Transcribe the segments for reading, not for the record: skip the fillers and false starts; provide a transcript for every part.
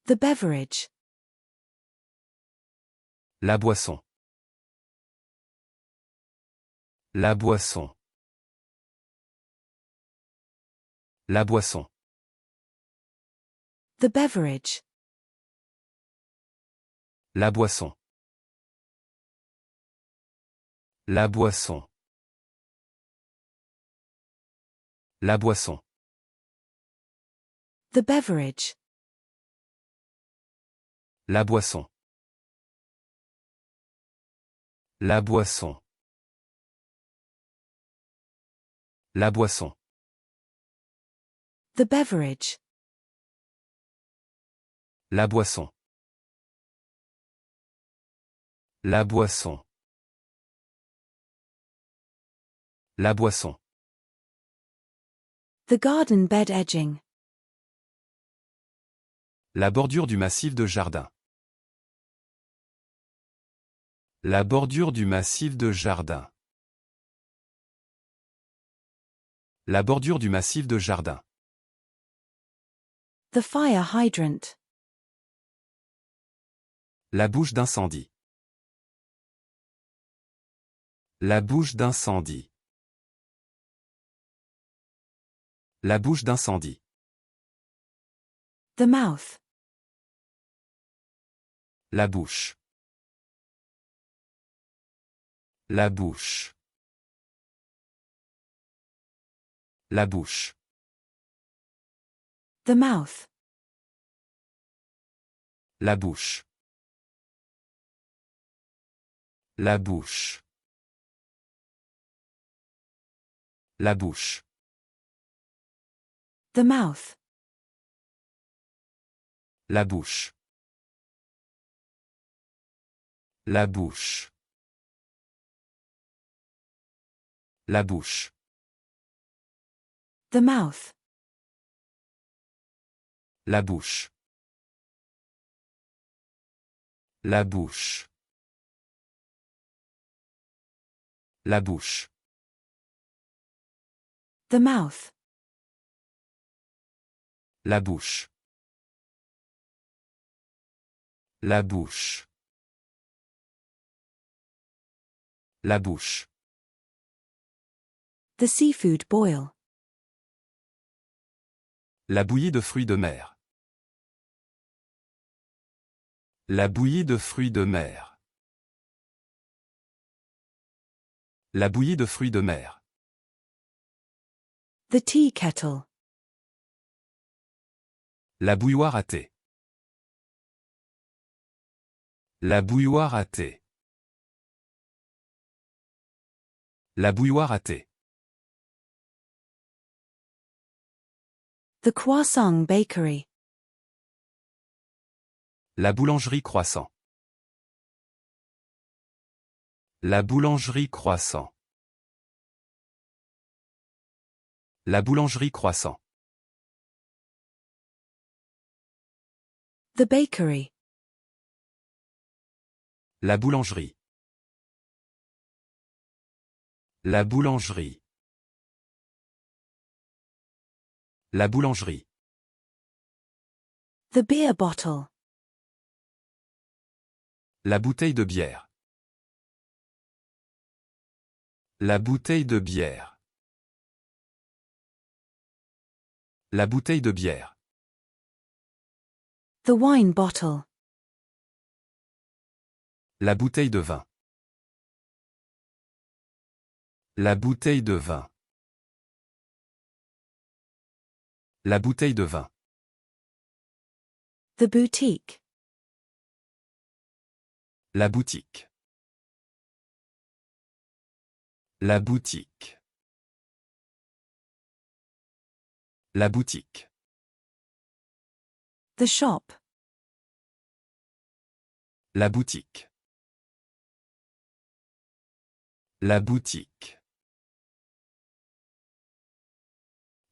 The beverage. La boisson. La boisson. La boisson. The beverage. La boisson. La boisson. La boisson. The beverage. La boisson. La boisson. La boisson. The beverage. La boisson. La boisson. La boisson. The garden bed edging. La bordure du massif de jardin. La bordure du massif de jardin. La bordure du massif de jardin. The fire hydrant. La bouche d'incendie. La bouche d'incendie. La bouche d'incendie. The mouth. La bouche. La bouche. La bouche. The mouth. La bouche. La bouche. La bouche. The mouth. La bouche. La bouche. La bouche. The mouth. La bouche. La bouche. La bouche. The mouth. La bouche. La bouche. La bouche. The seafood boil. La bouillie de fruits de mer. La bouillie de fruits de mer. La bouillie de fruits de mer. The tea kettle. La bouilloire à thé. La bouilloire à thé. La bouilloire à thé. The croissant bakery. La boulangerie croissant. La boulangerie croissant. La boulangerie croissant. The bakery. La boulangerie. La boulangerie. La boulangerie. The beer bottle. La bouteille de bière. La bouteille de bière. La bouteille de bière. The wine bottle. La bouteille de vin. La bouteille de vin. La bouteille de vin. The boutique. La boutique. La boutique. La boutique. The shop. La boutique. La boutique.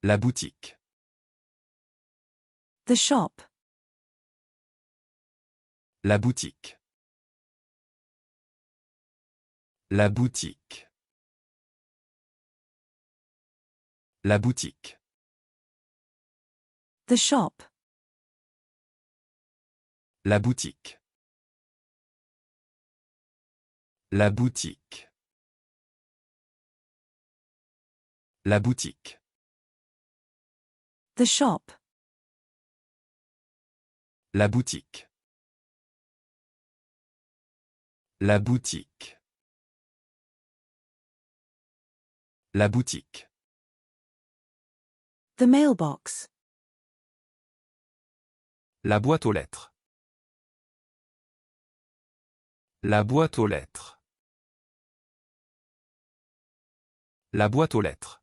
La boutique. The shop. La boutique. La boutique. La boutique. The shop. La boutique. La boutique. La boutique. The shop. La boutique. La boutique. La boutique. The mailbox. La boîte aux lettres. La boîte aux lettres. La boîte aux lettres.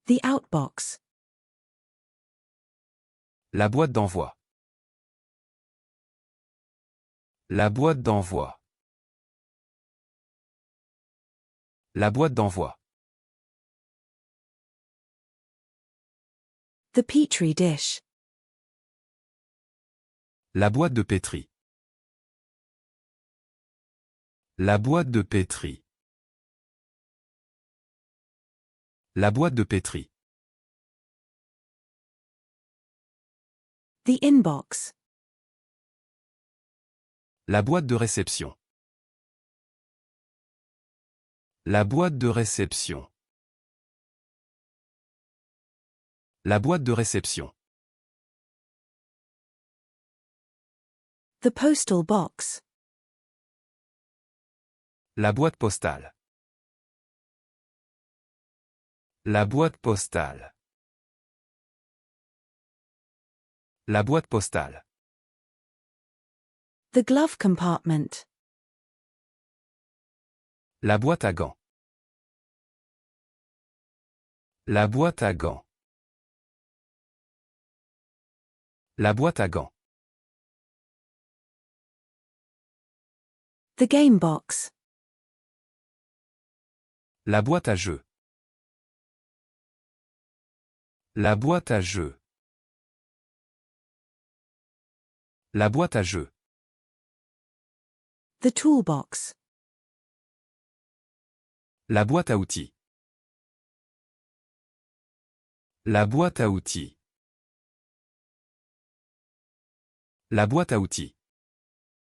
The outbox. La boîte d'envoi. La boîte d'envoi. La boîte d'envoi. The petri dish. La boîte de pétri. La boîte de pétri. La boîte de pétri. The inbox. La boîte de réception. La boîte de réception. La boîte de réception. The postal box. La boîte postale. La boîte postale. La boîte postale. The glove compartment. La boîte à gants. La boîte à gants. La boîte à gants. The game box. La boîte à jeux. La boîte à jeux. La boîte à jeux. The toolbox. La boîte à outils. La boîte à outils. La boîte à outils.